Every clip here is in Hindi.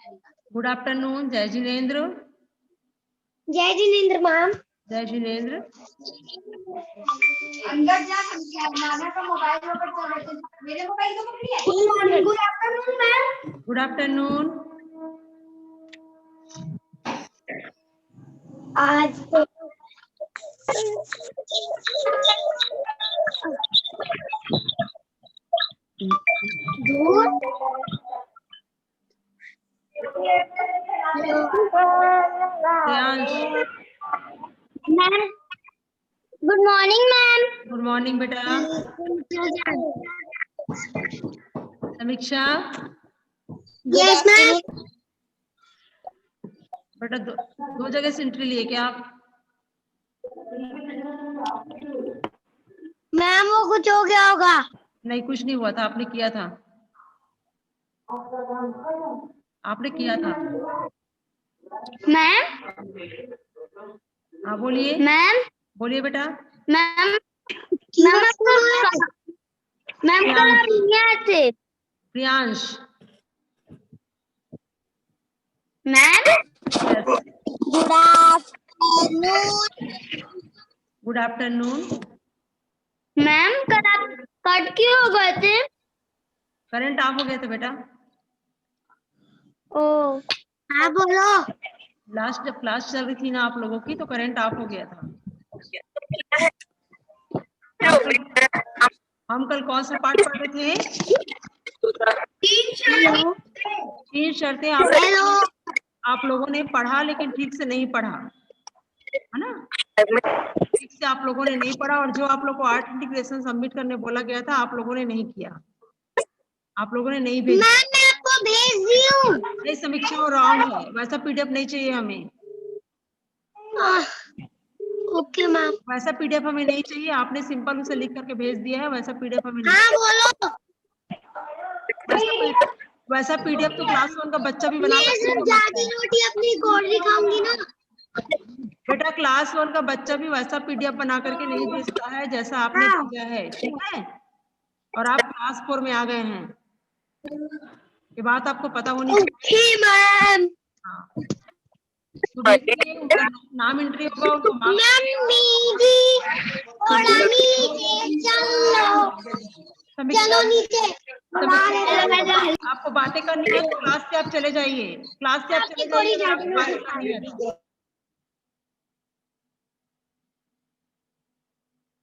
गुड आफ्टरनून जय जिनेन्द्र। जय जिनेन्द्र मैम। जय जिनेन्द्र। अंदर जा नाना का मोबाइल ऊपर चल रहे थे, मेरे मोबाइल को पकड़ी है। Good afternoon ma'am. Good afternoon. आज तो Priyansh. Ma'am good morning ma'am. Good morning बेटा। समीक्षा। Yes ma'am. बेटा दो जगह से एंट्री लिए क्या आप? मैम वो कुछ हो गया होगा। नहीं कुछ नहीं हुआ था, आपने किया था। आपने किया था मैम। हाँ बोलिए। मैम बोलिए बेटा। मैम मैम कल आप नहीं आए थे। Priyansh. Ma'am good afternoon. Good afternoon. Ma'am कल आप कट क्यों हो गए थे? करंट ऑफ हो गया था बेटा। ओ हाँ बोलो। लास्ट जब क्लास चल रही थी ना आप लोगों की, तो करंट ऑफ हो गया था। हम कल कौन सा पाठ पढ़ रहे थे? तीन शर्तें आप लोगों ने पढ़ा लेकिन ठीक से नहीं पढ़ा, है ना? ठीक से आप लोगों ने नहीं पढ़ा, और जो आप लोग को आर्ट इंटीग्रेशन सबमिट करने बोला गया था आप लोगों ने नहीं किया, आप लोगों ने नहीं भेजा। मैं आपको भेज दी हूँ। नहीं, समीक्षा रॉन्ग है, वैसा पीडीएफ नहीं चाहिए हमें। Okay ma'am. वैसा पीडीएफ हमें नहीं चाहिए, आपने सिंपल उसे लिख करके भेज दिया है, वैसा पीडीएफ हमें नहीं हाँ बोलो। वैसा पीडीएफ तो क्लास 1 का बच्चा भी बना ये सकता सिर्फ है। जागी रोटी अपनी कोड दिखाऊंगी ना। बेटा क्लास 1 का बच्चा भी वैसा पीडीएफ बना करके नहीं भेजता है जैसा आपने भेजा है, ठीक है? और आप क्लास 4 में आ गए हैं, ये बात आपको पता होनी चाहिए। मैम। हाँ, तो देखिए उनका नाम एंट्री होगा, उनको थोड़ा नीचे चलो। चलो नीचे। आपको बातें करनी है तो क्लास से आप चले जाइए, क्लास से आप चले जाइए अगर आपको बातें करनी है तो।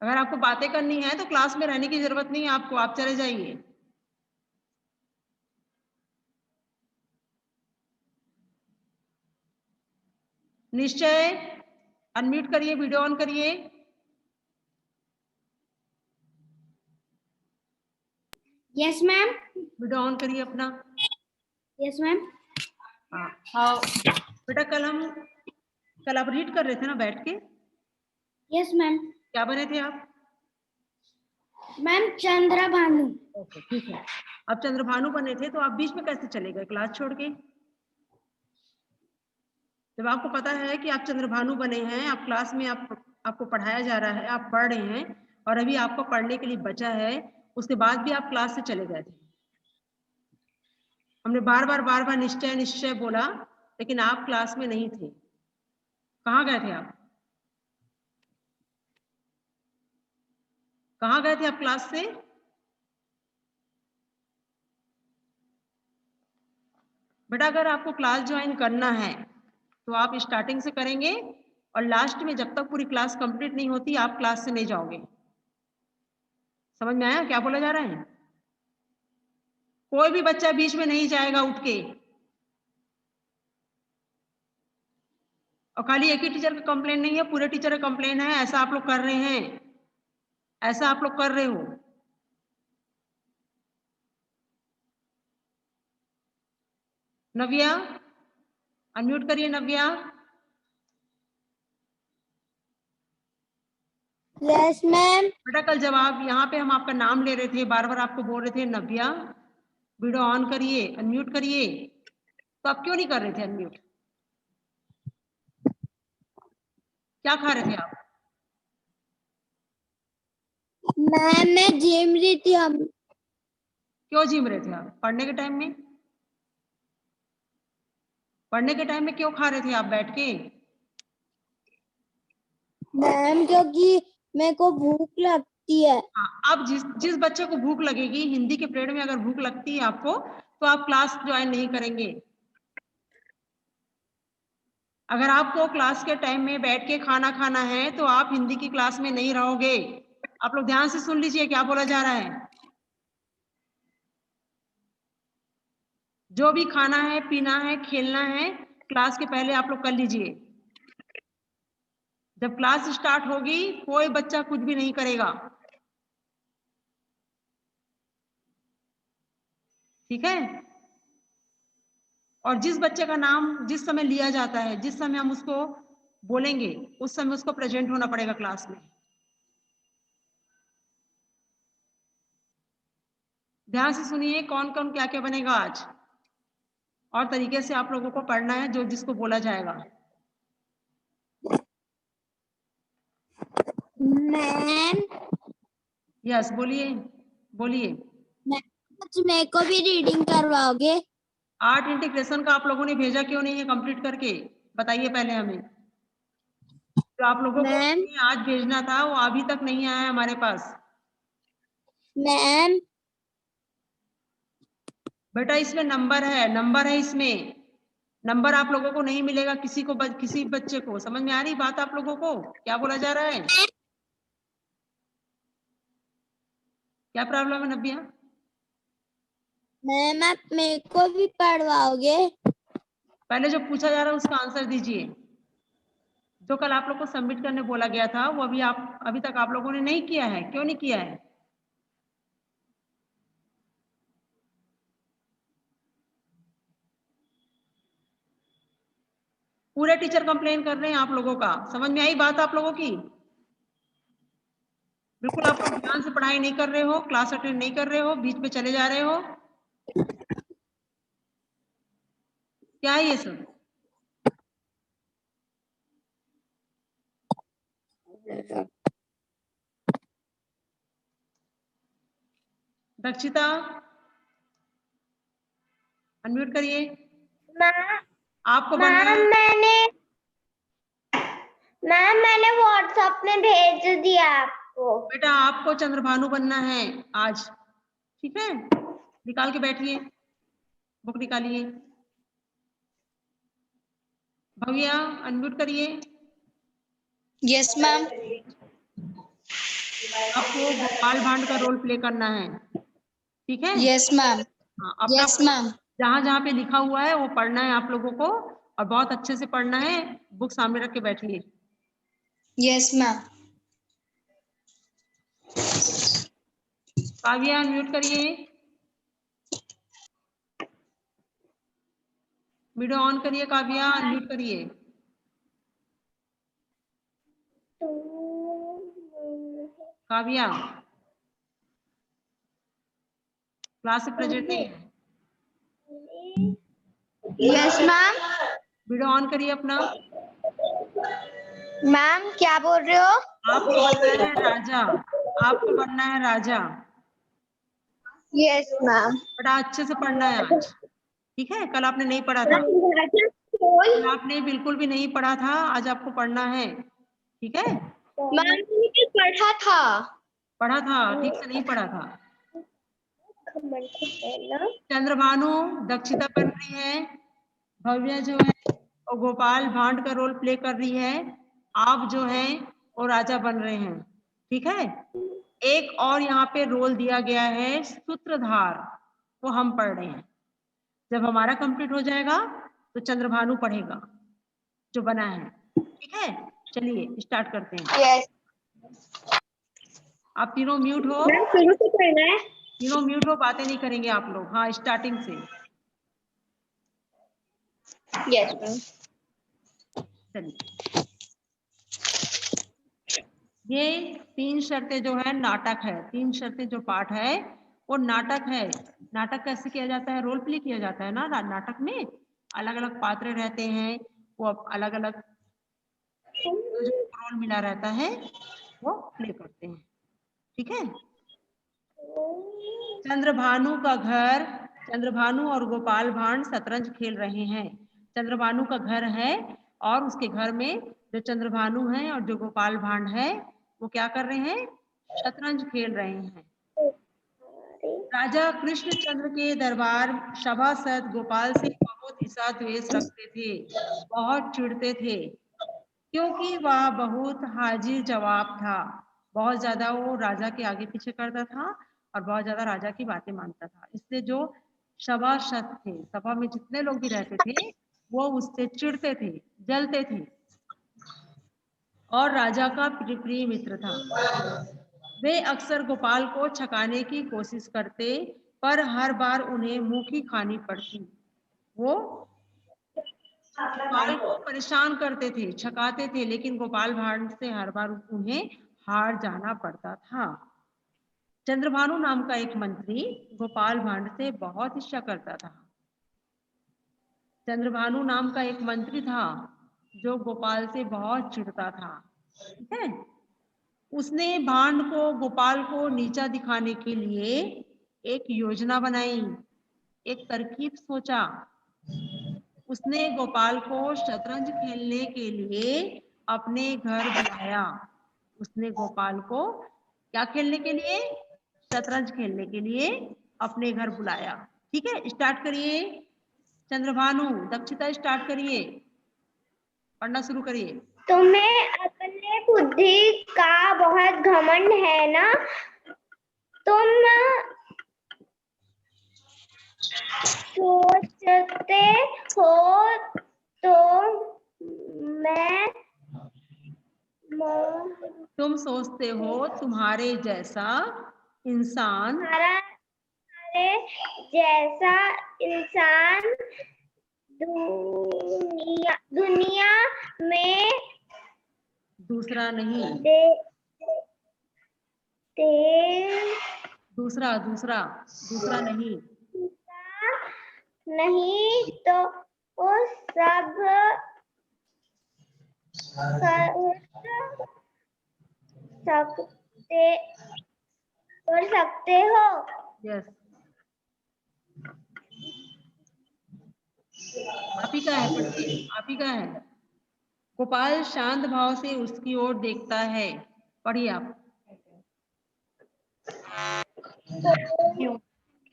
अगर आपको बातें करनी है तो क्लास में रहने की जरूरत नहीं है आपको, आप चले जाइए। निश्चय अनम्यूट करिए, वीडियो ऑन करिए। Yes ma'am. वीडियो ऑन करिए अपना। Yes ma'am. हाँ बेटा, कल आप रीड कर रहे थे ना बैठ के? Yes ma'am. क्या बने थे आप? मैम चंद्रा भानु। ओके ठीक है, अब चंद्रभानु बने थे तो आप बीच में कैसे चले गए क्लास छोड़ के? जब आपको पता है कि आप चंद्रभानु बने हैं, आप क्लास में आपको पढ़ाया जा रहा है, आप पढ़ रहे हैं, और अभी आपको पढ़ने के लिए बचा है, उसके बाद भी आप क्लास से चले गए थे। हमने बार बार निश्चय निश्चय बोला, लेकिन आप क्लास में नहीं थे। कहाँ गए थे आप? कहाँ गए थे आप क्लास से? बेटा अगर आपको क्लास ज्वाइन करना है तो आप स्टार्टिंग से करेंगे, और लास्ट में जब तक पूरी क्लास कंप्लीट नहीं होती आप क्लास से नहीं जाओगे। समझ में आया क्या बोला जा रहा है? कोई भी बच्चा बीच में नहीं जाएगा उठ के, और खाली एक ही टीचर का कंप्लेन नहीं है, पूरे टीचर का कंप्लेन है, ऐसा आप लोग कर रहे हैं, ऐसा आप लोग कर रहे हो। नव्या अनम्यूट करिए। नव्या। Yes ma'am. बेटा कल जब आप यहाँ पे हम आपका नाम ले रहे थे, बार बार आपको बोल रहे थे नव्या वीडियो ऑन करिए, अनम्यूट करिए, तो आप क्यों नहीं कर रहे थे अनम्यूट? क्या खा रहे थे आप? मैम मैं जिम रही थी। हम क्यों जिम रहे थे आप पढ़ने के टाइम में? पढ़ने के टाइम में क्यों खा रहे थे आप बैठ के? मैम क्योंकि मेरे को भूख लगती है। हाँ, अब जिस बच्चे को भूख लगेगी, हिंदी के पीरियड में अगर भूख लगती है आपको, तो आप क्लास ज्वाइन नहीं करेंगे। अगर आपको क्लास के टाइम में बैठ के खाना खाना है तो आप हिंदी की क्लास में नहीं रहोगे। आप लोग ध्यान से सुन लीजिए क्या बोला जा रहा है। जो भी खाना है, पीना है, खेलना है, क्लास के पहले आप लोग कर लीजिए। जब क्लास स्टार्ट होगी कोई बच्चा कुछ भी नहीं करेगा, ठीक है? और जिस बच्चे का नाम जिस समय लिया जाता है, जिस समय हम उसको बोलेंगे, उस समय उसको प्रेजेंट होना पड़ेगा क्लास में। ध्यान से सुनिए कौन कौन क्या क्या बनेगा आज, और तरीके से आप लोगों को पढ़ना है जो जिसको बोला जाएगा। मैम यस, बोलिए बोलिए। मेरे को भी रीडिंग करवाओगे? आर्ट इंटीग्रेशन का आप लोगों ने भेजा क्यों नहीं है कंप्लीट करके? बताइए पहले हमें। जो आप लोगों को मैम आज भेजना था वो अभी तक नहीं आया है हमारे पास। मैम बेटा इसमें नंबर है इसमें। नंबर आप लोगों को नहीं मिलेगा किसी बच्चे को। समझ में आ रही बात आप लोगों को क्या बोला जा रहा है? क्या प्रॉब्लम है नब्बिया? मैम आप मेरे को भी पढ़वाओगे? पहले जो पूछा जा रहा है उसका आंसर दीजिए। जो कल आप लोग को सबमिट करने बोला गया था वो अभी तक आप लोगों ने नहीं किया है। क्यों नहीं किया है? पूरे टीचर कंप्लेन कर रहे हैं आप लोगों का। समझ में आई बात आप लोगों की? बिल्कुल आप लोग ध्यान से पढ़ाई नहीं कर रहे हो, क्लास अटेंड नहीं कर रहे हो, बीच में चले जा रहे हो। क्या है ये सब? दक्षिता अनम्यूट करिए। आपको बनना है। मैंने व्हाट्सएप में भेज दिया आपको। बेटा आपको चंद्रभानु बनना है आज, ठीक है? निकाल के बैठिए, बुक निकालिए। भव्या अनम्यूट करिए। Yes ma'am. आपको गोपाल भांड का रोल प्ले करना है, ठीक है? Yes ma'am. हाँ, अपना यस मैम। जहाँ जहाँ पे लिखा हुआ है वो पढ़ना है आप लोगों को, और बहुत अच्छे से पढ़ना है। बुक सामने रख के बैठिए। Yes ma'am. काव्या अनम्यूट करिए। वीडियो ऑन करिए। काव्या अनम्यूट करिए। काव्या क्लास से प्रेजेंट नहीं है। Yes ma'am. वीडियो ऑन करिए अपना। मैम क्या बोल रहे हो? आपको बनना है राजा। आपको बनना है राजा। Yes ma'am. बड़ा अच्छे से पढ़ना है आज, ठीक है? कल आपने नहीं पढ़ा था। कल आपने बिल्कुल भी नहीं पढ़ा था, आज आपको पढ़ना है, ठीक है? मैम मुझे पढ़ा था। पढ़ा था, ठीक से नहीं पढ़ा था। चंद्रभानु दक्षिता बन रही है, भव्या जो है वो गोपाल भांड का रोल प्ले कर रही है, आप जो है वो राजा बन रहे हैं, ठीक है? एक और यहाँ पे रोल दिया गया है सूत्रधार, वो हम पढ़ रहे हैं। जब हमारा कंप्लीट हो जाएगा तो चंद्रभानु पढ़ेगा जो बना है, ठीक है? चलिए स्टार्ट करते हैं। यस आप तीनों म्यूट हो। मैम शुरू से पढ़ना है। तीनों म्यूट हो, बातें नहीं करेंगे आप लोग। हाँ, स्टार्टिंग से। Yes ma'am. चलिए, ये 3 शर्तें जो है नाटक है। 3 शर्तें जो पाठ है वो नाटक है। नाटक कैसे किया जाता है? रोल प्ले किया जाता है ना। नाटक में अलग अलग पात्र रहते हैं, वो अलग अलग जो रोल मिला रहता है वो प्ले करते हैं, ठीक है? चंद्रभानु का घर। चंद्रभानु और गोपाल भांड शतरंज खेल रहे हैं। चंद्रभानु का घर है और उसके घर में जो चंद्रभानु है और जो गोपाल भांड है वो क्या कर रहे हैं, शतरंज खेल रहे हैं। राजा कृष्णचंद्र के दरबार सभासद गोपाल से बहुत ईर्ष्या द्वेष रखते थे, बहुत चिढ़ते थे, क्योंकि वह बहुत हाजिर जवाब था। बहुत ज्यादा वो राजा के आगे पीछे करता था और बहुत ज्यादा राजा की बातें मानता था। इससे जो सभासद थे, सभा में जितने लोग भी रहते थे, वो उससे चिढ़ते थे, जलते थे और राजा का प्रिय मित्र था। वे अक्सर गोपाल को छकाने की कोशिश करते, पर हर बार उन्हें मुंह खानी पड़ती। वो गोपाल को परेशान करते थे, छकाते थे, लेकिन गोपाल भांड से हर बार उन्हें हार जाना पड़ता था। चंद्रभानु नाम का एक मंत्री गोपाल भांड से बहुत ईर्ष्या करता था। चंद्रभानु नाम का एक मंत्री था जो गोपाल से बहुत चिढ़ता था। ठीक है, उसने भांड को गोपाल को नीचा दिखाने के लिए एक योजना बनाई, एक तरकीब सोचा। उसने गोपाल को शतरंज खेलने के लिए अपने घर बुलाया। उसने गोपाल को क्या खेलने के लिए, शतरंज खेलने के लिए अपने घर बुलाया। ठीक है, स्टार्ट करिए चंद्रभानु, दक्षिता स्टार्ट करिए, पढ़ना शुरू करिए। तुम्हें अपने बुद्धि का बहुत घमंड है ना? तुम सोचते हो तो तुम सोचते हो तुम्हारे जैसा इंसान दुनिया में दूसरा नहीं, दूसरा नहीं तो वो सब कर सकते हो। यस, आप ही का है, पढ़िए, आप ही का है। गोपाल शांत भाव से उसकी ओर देखता है, पढ़िए आप।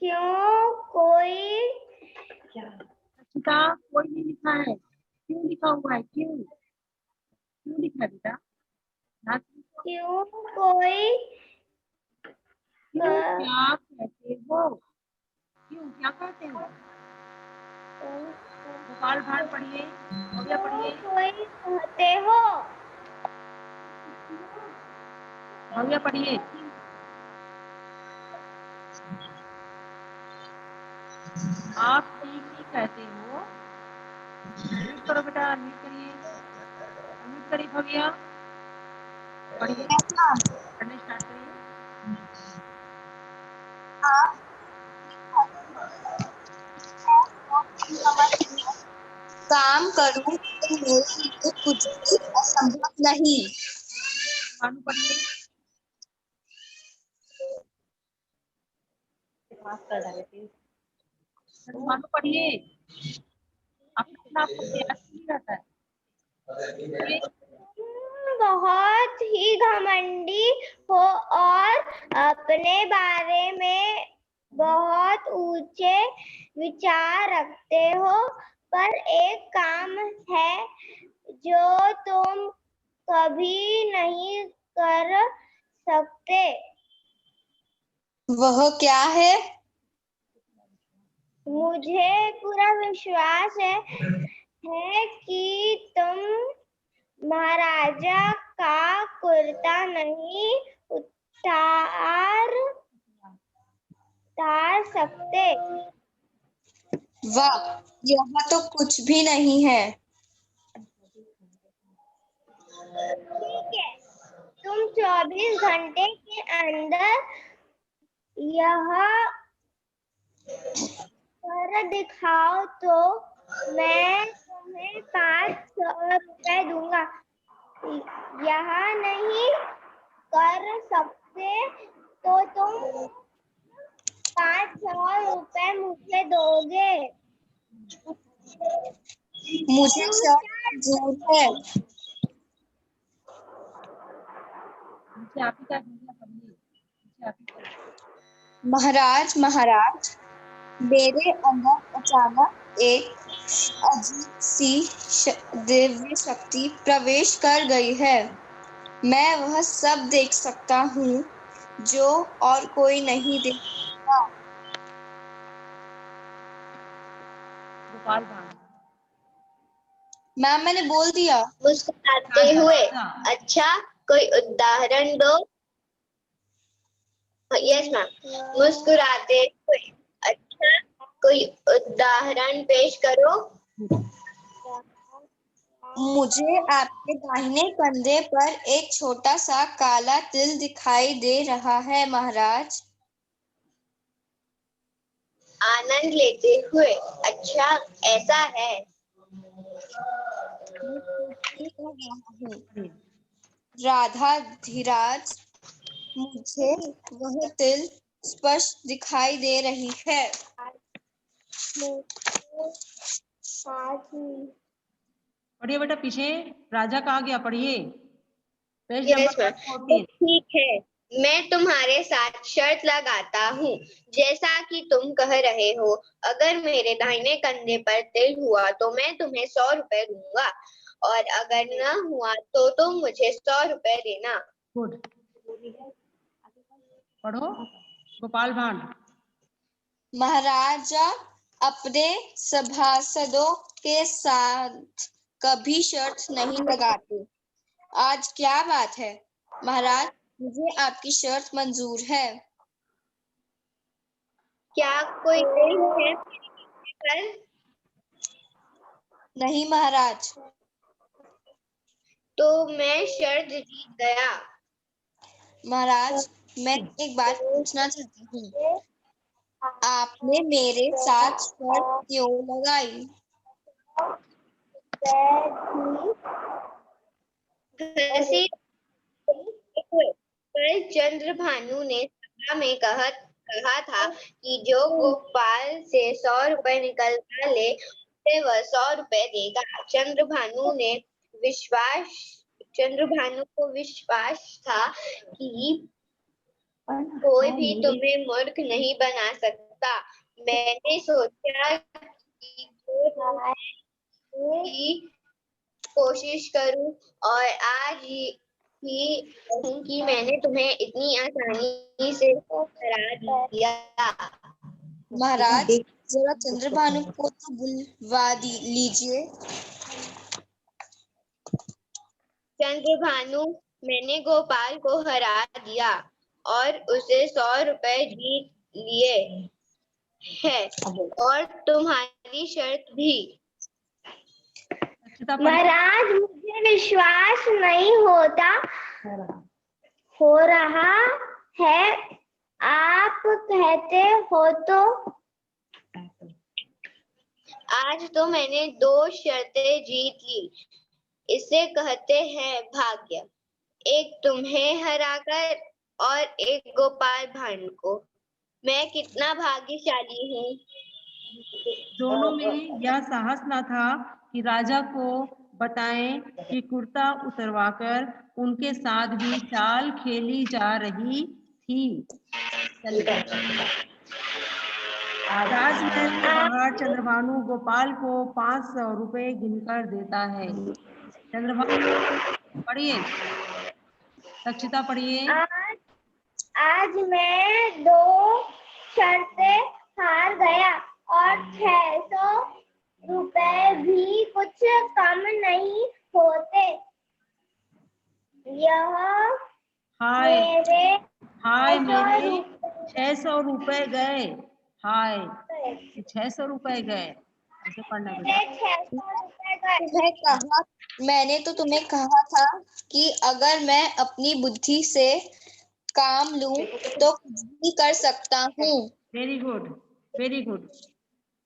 क्यों कोई कोई नहीं लिखा है, क्यों लिखा हुआ है, क्यों लिखा है बेटा? क्यों कोई क्या कहते हो, क्यों क्या कहते हो? गोपाल भांड पढ़िए, भैया पढ़िए, कोई कहते हो, भैया पढ़िए। आप ठीक कहते हो, म्यूट करो बेटा, म्यूट करिए भैया, पढ़िए, पढ़ने स्टार्ट करिए। काम करूं तो मेरे लिए कुछ भी असंभव नहीं। भानु पढ़िए, भानु पढ़िए, आपको प्रयास नहीं रहता है। बहुत ही घमंडी हो और अपने बारे में बहुत ऊंचे विचार रखते हो, पर एक काम है जो तुम कभी नहीं कर सकते। वह क्या है? मुझे पूरा विश्वास है कि तुम महाराजा का कुर्ता नहीं उतार सकते। वाह, यह तो कुछ भी नहीं है। ठीक है, तुम 24 घंटे के अंदर यह कर दिखाओ तो मैं तुम्हें 500 रुपए दूंगा। यह नहीं कर सकते तो तुम 500 रुपए मुझे दोगे। मुझे शर्ट मंजूर है। नीचे आप ही का बोलना, पढ़िए नीचे आप ही का। महाराज महाराज, मेरे अंदर अचानक एक अजीब सी दिव्य शक्ति प्रवेश कर गई है। मैं वह सब देख सकता हूँ जो और कोई नहीं देख सकता। गोपाल भांड। मैम मैंने बोल दिया। मुस्कुराते राजा, हुए। राजा। अच्छा, कोई उदाहरण दो। Yes ma'am. मुस्कुराते हुए। अच्छा, कोई उदाहरण पेश करो। मुझे आपके दाहिने कंधे पर एक छोटा सा काला तिल दिखाई दे रहा है महाराज। आनंद लेते हुए। अच्छा, ऐसा है। मैं सोचने लग रहा हूँ। राधा धीराज, मुझे वह तिल स्पष्ट दिखाई दे रही है। पढ़िए बेटा, पीछे राजा कहा गया, पढ़िए पेज यस नंबर मैम। तो 14। ठीक है, मैं तुम्हारे साथ शर्त लगाता हूँ। जैसा कि तुम कह रहे हो, अगर मेरे दाहिने कंधे पर तिल हुआ तो मैं तुम्हें 100 रुपए दूंगा, और अगर न हुआ तो तुम मुझे 100 रुपए देना। गुड, पढ़ो गोपाल भांड। महाराजा अपने सभासदों के साथ कभी शर्त नहीं लगाते। आज क्या बात है महाराज, मुझे आपकी शर्त मंजूर है। क्या कोई तिल है मेरे पर? नहीं महाराज। तो मैं शर्त जीत गया। महाराज, मैं एक बात पूछना चाहती हूँ। आपने मेरे साथ शर्त क्यों लगाई? कल चंद्रभानु ने सभा में कहा था कि जो गोपाल से 100 रुपए निकलवा ले उसे वह 100 रुपए देगा। चंद्रभानु को विश्वास था कि कोई भी तुम्हें मूर्ख नहीं बना सकता। मैंने सोचा कि की कोशिश करूं, और आज ही कहूं कि मैंने तुम्हें इतनी आसानी से हरा दिया। महाराज, जरा चंद्रभानु को तो बुलवा लीजिए। चंद्रभानु, मैंने गोपाल को हरा दिया और उसे 100 रुपए जीत लिए है, और तुम्हारी शर्त भी। महाराज, मुझे विश्वास नहीं हो रहा है। आप कहते हो तो। आज तो मैंने 2 शर्तें जीत ली। इसे कहते हैं भाग्य। एक तुम्हें हराकर और एक गोपाल भांड को। मैं कितना भाग्यशाली हूँ। दोनों में यह साहस न था कि राजा को बताएं कि कुर्ता उतरवाकर उनके साथ भी चाल खेली जा रही थी। राजमहल के बाहर चंद्रभानु गोपाल को 500 रुपए गिनकर देता है। चंद्रभानु, पढ़िए दक्षिता, पढ़िए। आज मैं 2 शर्तें हार गया, और 600 रुपए भी कुछ कम नहीं होते। यह हाय मेरे 600 रुपए गए। हाय 600 रुपए गए, ऐसे पढ़ना बेटा। मैंने तो तुम्हें कहा था कि अगर मैं अपनी बुद्धि से काम लूं तो कुछ भी कर सकता हूँ। Very good, very good.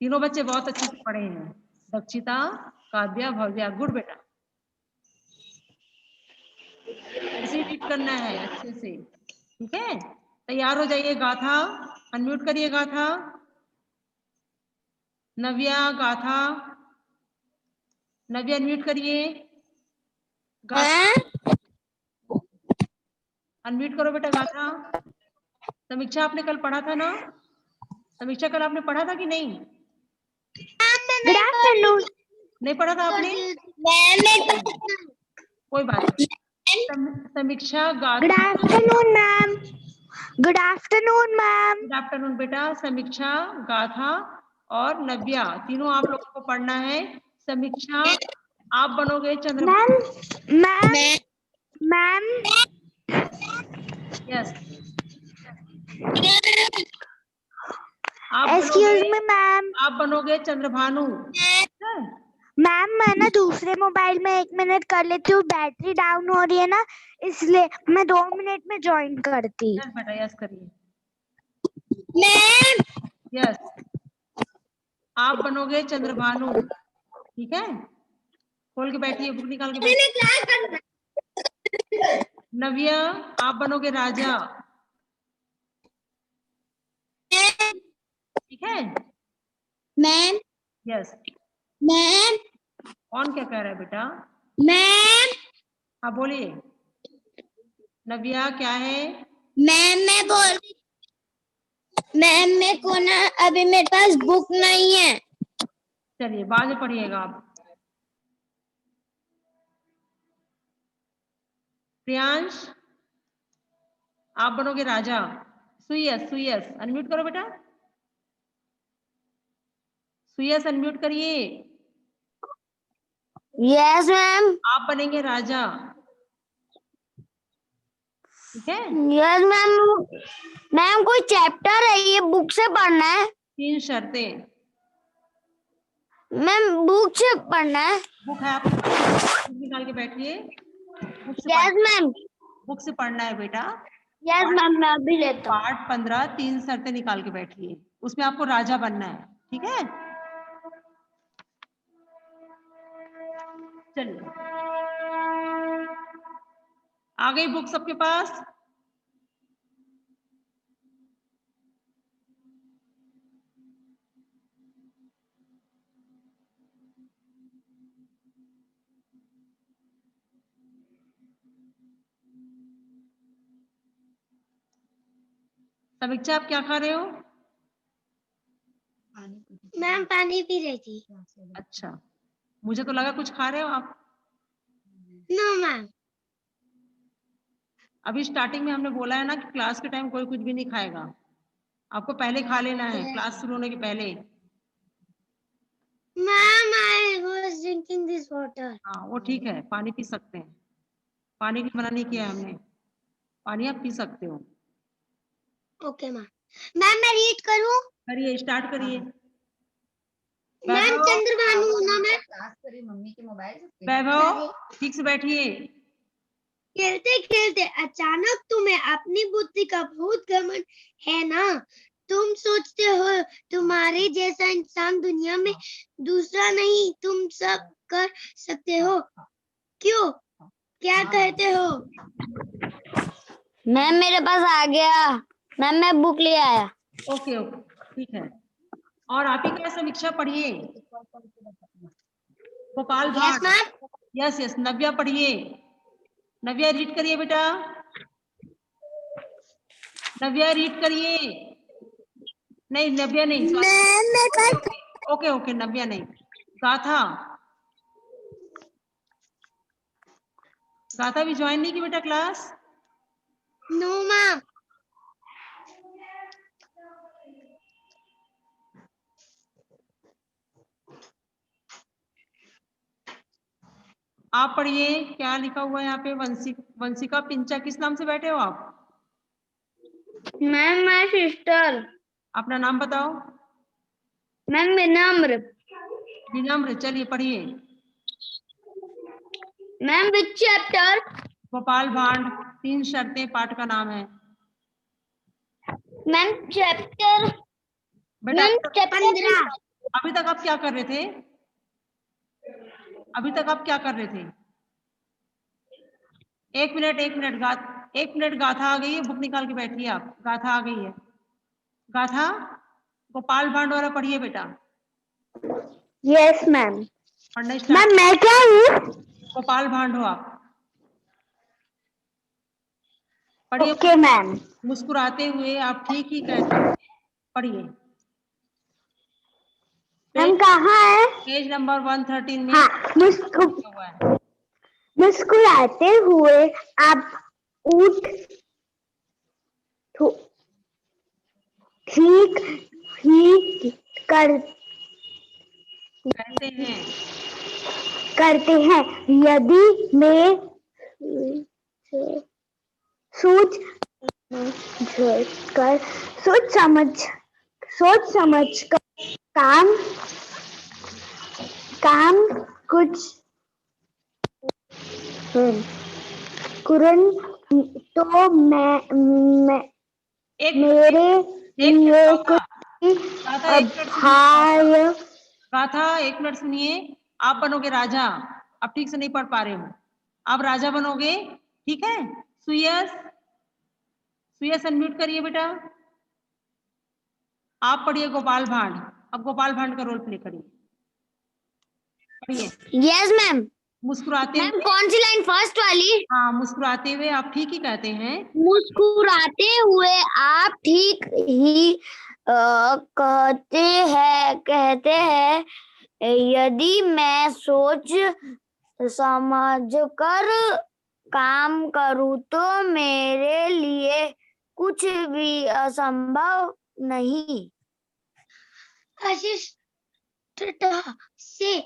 तीनों बच्चे बहुत अच्छे से पढ़े हैं। दक्षिता, काव्या, भव्या, गुड बेटा। ऐसे रीड करना है अच्छे से, ठीक है। तैयार हो जाइए। गाथा अनम्यूट करिए। गाथा, नव्या, गाथा। नव्या अनम्यूट करिए। अनम्यूट करो बेटा गाथा। समीक्षा आपने कल पढ़ा था ना? समीक्षा कल आपने पढ़ा था कि नहीं? गुड आफ्टरनून नहीं पढ़ा था आपने? कोई बात नहीं। समीक्षा गाथा। Good afternoon ma'am. Good afternoon ma'am. Good afternoon बेटा। समीक्षा, गाथा और नव्या तीनों आप लोगों को पढ़ना है। समीक्षा आप बनोगे Chandrabhanu. Ma'am yes excuse me ma'am. आप बनोगे चंद्रभानु। मैम मैं ना दूसरे मोबाइल में 1 मिनट कर लेती हूँ, बैटरी डाउन हो रही है ना, इसलिए मैं 2 मिनट में ज्वाइन करती। यस बेटा यस करिए। मैम यस आप बनोगे चंद्रभानु, ठीक है? खोल के बैठिए, बुक निकाल के बैठिए। नव्या आप बनोगे राजा, ठीक है? Ma'am yes. मैम कौन क्या कह रहा है बेटा? मैम हाँ बोलिए। नव्या क्या है? मैम मैं बोल मैम मेरे को ना अभी मेरे पास बुक नहीं है। चलिए बाद में पढ़िएगा आप। प्रियांश आप बनोगे राजा। सुयस सुयस अनम्यूट करो बेटा। सुयस अनम्यूट करिए। Yes ma'am. आप बनेंगे राजा, ठीक है? Yes ma'am. मैम कोई चैप्टर है ये बुक से पढ़ना है? 3 शर्तें। मैम बुक से पढ़ना है? बुक है आपके पास? बुक निकाल के बैठिए। Yes ma'am. बुक से पढ़ना है बेटा। यस मैम मैं अभी लेता हूँ। पार्ट 15 3 शर्तें निकाल के बैठिए, उसमें आपको राजा बनना है, ठीक है? चलिए आ गई बुक सबके पास? समीक्षा आप क्या खा रहे हो? मैम पानी पी रही थी। अच्छा, मुझे तो लगा कुछ खा रहे हो आप। No ma'am. अभी स्टार्टिंग में हमने बोला है ना कि क्लास के टाइम कोई कुछ भी नहीं खाएगा, आपको पहले खा लेना है क्लास शुरू होने के पहले। Ma'am I was drinking this water. हाँ वो ठीक है, पानी पी सकते हैं, पानी की मना नहीं किया है हमने, पानी आप पी सकते हो। Okay ma'am. मैम मैं रीड करूं? करिए, स्टार्ट करिए। मैम चंद्रभानु ना मैं क्लास करी मम्मी के मोबाइल से। वैभव ठीक से बैठिए। खेलते खेलते अचानक तुम्हें अपनी बुद्धि का बहुत घमंड है ना? तुम सोचते हो तुम्हारे जैसा इंसान दुनिया में दूसरा नहीं, तुम सब कर सकते हो। क्यों? क्या कहते हो? मैम मेरे पास आ गया। मैम मैं बुक ले आया। ओके ओके ठीक है। और आप ही क्या समीक्षा पढ़िए। गोपाल भाट। यस यस नव्या पढ़िए। नव्या रीड करिए बेटा। नव्या रीड करिए। नहीं नव्या नहीं, ओके ओके नव्या नहीं। गाथा, गाथा भी ज्वाइन नहीं की बेटा क्लास? No ma'am. आप पढ़िए, क्या लिखा हुआ है यहाँ पे? वंशिका पिंचा, किस नाम से बैठे हो आप? Ma'am my sister. अपना नाम बताओ। मैम विनम्र। विनम्र, चलिए पढ़िए। Ma'am which chapter? गोपाल भांड, 3 शर्तें पाठ का नाम है। मैम चैप्टर बेटा मैम चैप्टर 15। अभी तक आप क्या कर रहे थे? अभी तक आप क्या कर रहे थे? 1 मिनट 1 मिनट 1 मिनट। गाथा आ गई है, बुक निकाल के बैठिए आप। गाथा आ गई है। गाथा गोपाल भांड वाला पढ़िए बेटा। Yes ma'am. पढ़ना स्टार्ट। मैं क्या हूँ? गोपाल भांड हो आप। पढ़िए। Okay ma'am. मुस्कुराते हुए आप ठीक ही कहते हैं। पढ़िए। मैम कहाँ है? पेज नंबर 113 में हाँ, लिखा हुआ है। मुस्कुराते हुए आप उठ ठीक ही करते हैं। यदि मैं सोच कर सोच समझ कर काम कुछ कुरन तो मैं मेरे लिए कुछ भाई गाथा 1 मिनट सुनिए। आप बनोगे राजा। आप ठीक से नहीं पढ़ पा रहे हो। आप राजा बनोगे, ठीक है। सुयस, सुयस अनम्यूट करिए बेटा। आप पढ़िए गोपाल भांड। अब गोपाल भांड का रोल प्ले करिए। पढ़िए। Yes ma'am. मुस्कुराते मैम हुए। कौन सी लाइन? फर्स्ट वाली। हाँ, मुस्कुराते हुए आप ठीक ही कहते हैं। मुस्कुराते हुए आप ठीक ही कहते हैं। यदि मैं सोच समझ कर काम करूं तो मेरे लिए कुछ भी असंभव नहीं। अशिष्टता से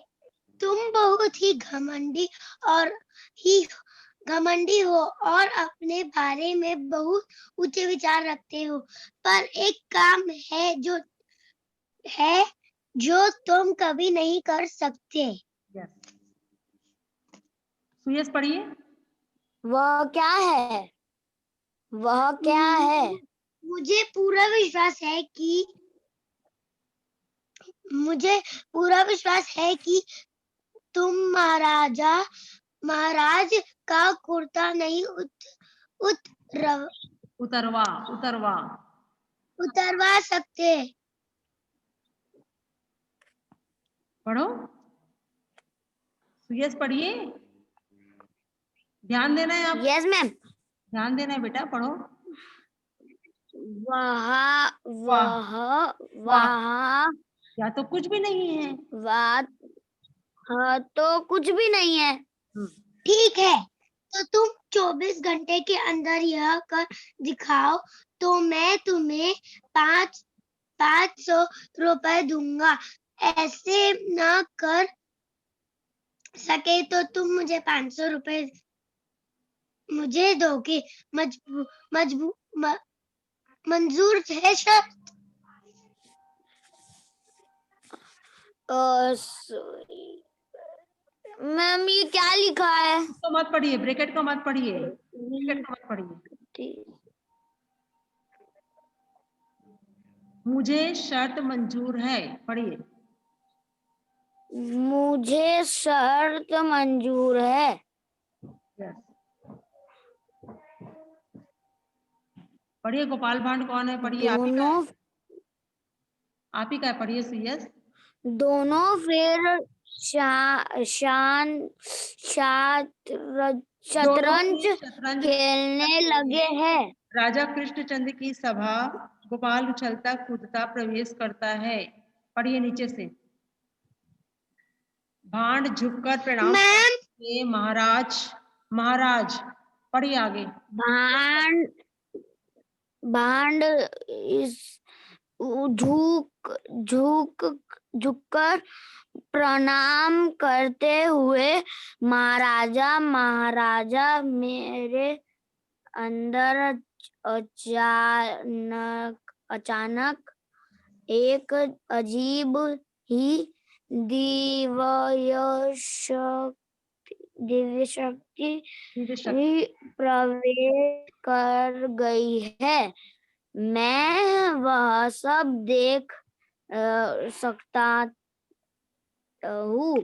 तुम बहुत ही घमंडी हो और अपने बारे में बहुत ऊंचे विचार रखते हो, पर एक काम है जो तुम कभी नहीं कर सकते। सुयस पढ़िए। वह क्या है? वह क्या है? मुझे पूरा विश्वास है कि तुम महाराज का कुर्ता नहीं उतरवा सकते। पढ़ो। सुयस पढ़िए। ध्यान देना है आप। Yes ma'am. ध्यान देना है बेटा, पढ़ो। वह या तो कुछ भी नहीं है। हाँ, तो कुछ भी नहीं है। ठीक है, तो तुम 24 घंटे के अंदर यह कर दिखाओ तो मैं तुम्हें 500 रुपए दूंगा। ऐसे ना कर सके तो तुम मुझे 500 रुपए मुझे दोगे। मंजूर है शर्त? मैम ये क्या लिखा है? तो मत पढ़िए, ब्रैकेट को मत पढ़िए, ब्रैकेट को मत पढ़िए। मुझे शर्त मंजूर है। पढ़िए। मुझे शर्त मंजूर है। पढ़िए। गोपाल भांड कौन है? पढ़िए। आप ही का है। पढ़िए सुयस। दोनों फिर शतरंज खेलने लगे हैं। राजा कृष्णचंद्र की सभा। गोपाल उछलता कूदता प्रवेश करता है। पढ़िए नीचे से। भांड झुककर प्रणाम करके महाराज। पढ़िए आगे। भांड झुककर प्रणाम करते हुए महाराजा मेरे अंदर अचानक एक अजीब ही दिव्य शक्ति प्रवेश कर गई है। मैं वह सब देख सकता हूँ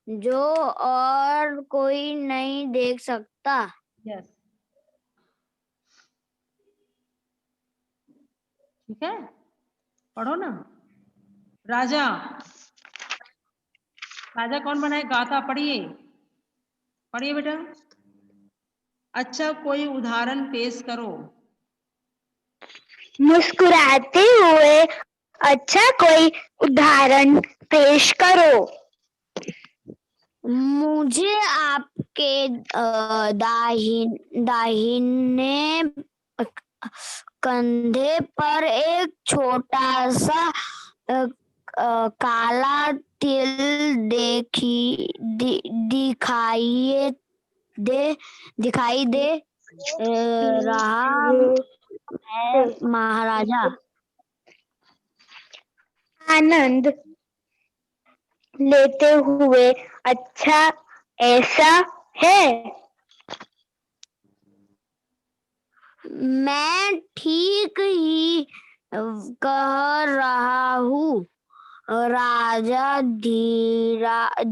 जो और कोई नहीं देख सकता। यस, ठीक है। पढ़ो ना। राजा राजा कौन बना है? गाता। पढ़िए पढ़िए बेटा। अच्छा कोई उदाहरण पेश करो। मुस्कुराते हुए अच्छा कोई उदाहरण पेश करो। मुझे आपके दाहिने कंधे पर एक छोटा सा काला तिल दिखाई दे रहा है महाराजा। आनंद लेते हुए अच्छा ऐसा है। मैं ठीक ही कह रहा हूँ राजा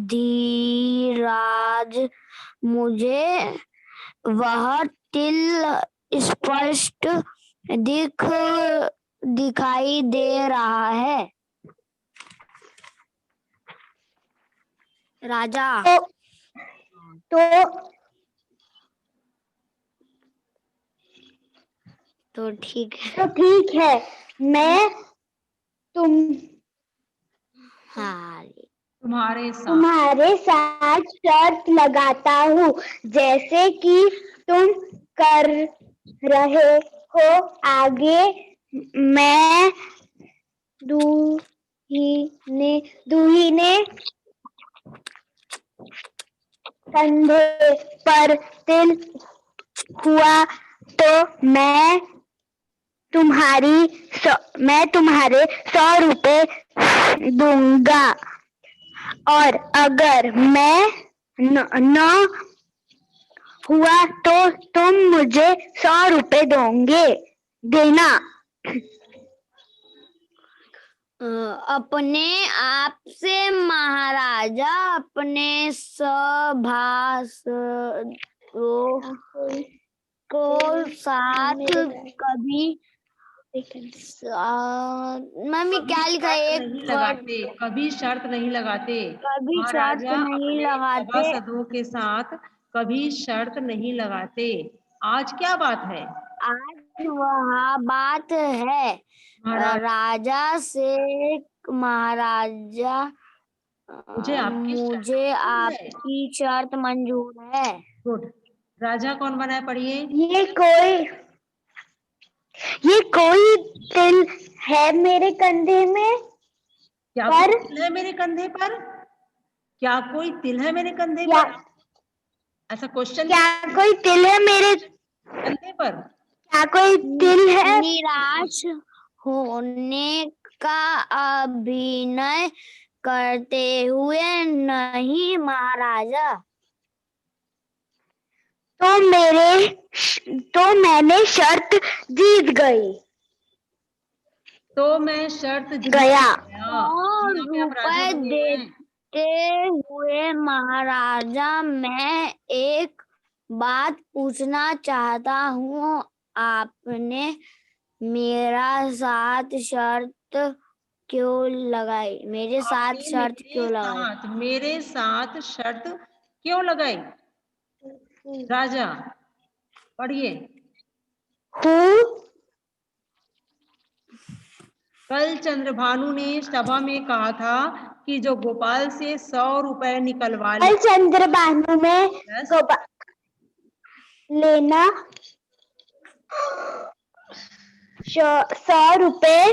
धीराज। मुझे वह तिल स्पष्ट दिखाई दे रहा है राजा। तो ठीक है मैं तुम्हारे साथ शर्त लगाता हूँ। जैसे कि तुम कर रहे हो आगे मैं दूहिने कंधे पर तिल हुआ तो मैं तुम्हारे 100 रुपए दूंगा और अगर मैं न हुआ तो तुम मुझे 100 रुपए देना। अपने आप से महाराजा अपने सभासदों को साथ कभी मम्मी क्या लिखा है? कभी शर्त नहीं लगाते। कभी शर्त महाराजा नहीं अपने लगाते। सभासदों के साथ कभी शर्त नहीं लगाते। आज क्या बात है? आज वह बात है राजा से महाराजा मुझे आपकी शर्त मंजूर है। गुड। राजा कौन बना है? पढ़िए। ये कोई तिल है मेरे कंधे में? क्या कोई तिल है मेरे कंधे पर? क्या कोई तिल है मेरे कंधे पर? ऐसा क्वेश्चन। क्या कोई तिल है मेरे कंधे पर? क्या कोई तिल है? निराश होने का अभिनय करते हुए नहीं महाराजा। तो मैंने शर्त जीत गई। तो मैं शर्त जीत गया। 100 रुपए देते हुए महाराजा मैं एक बात पूछना चाहता हूँ। आपने मेरा साथ शर्त क्यों लगाई? मेरे साथ शर्त क्यों लगाई? मेरे साथ शर्त क्यों लगाई? राजा पढ़िए। कल चंद्रभानु ने सभा में कहा था कि जो गोपाल से 100 रुपए निकलवा ले। कल चंद्रभानु में लेना 100 रुपए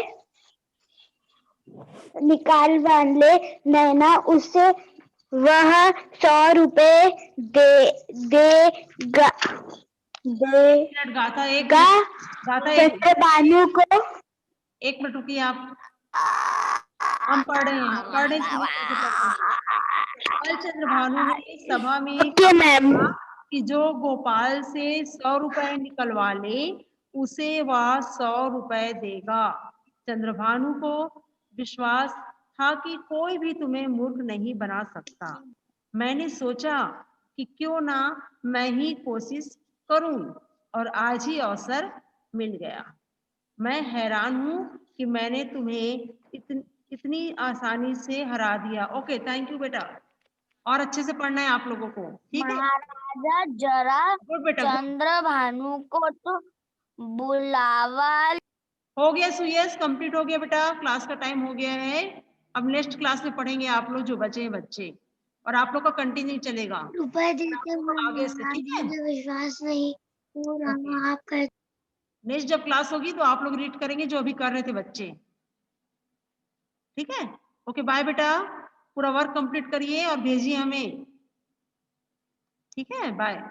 निकालवा ले नैना उसे वह 100 रुपए देगा चंद्रभानु को। एक मिनट रुकिए आप। हम पढ़ रहे हैं कल चंद्रभानु ने सभा में कहा कि जो गोपाल से 100 रुपए निकलवा ले उसे वह 100 रुपए देगा। चंद्रभानु को विश्वास था कि कोई भी तुम्हें मूर्ख नहीं बना सकता। मैंने सोचा कि क्यों ना मैं ही कोशिश करूं और आज ही अवसर मिल गया। मैं हैरान हूं कि मैंने तुम्हें इतनी आसानी से हरा दिया। ओके, थैंक यू बेटा। और अच्छे से पढ़ना है आप लोगों को, ठीक है? महाराजा जरा गुड बेटा, good. चंद्रभानु को तो बुलावा। हो गया सुयस, कंप्लीट हो गया बेटा, क्लास का टाइम हो गया है। अब नेक्स्ट क्लास में पढ़ेंगे आप लोग जो बचे हैं बच्चे, और आप लोग का कंटिन्यू चलेगा रुपए देते हुए आगे से, ठीक है? मुझे विश्वास नहीं हो रहा, Okay. आप कर नेक्स्ट जब क्लास होगी तो आप लोग रीड करेंगे जो अभी कर रहे थे बच्चे, ठीक है? ओके, बाय बेटा, पूरा वर्क कंप्लीट करिए और भेजिए हमें, ठीक है? बाय।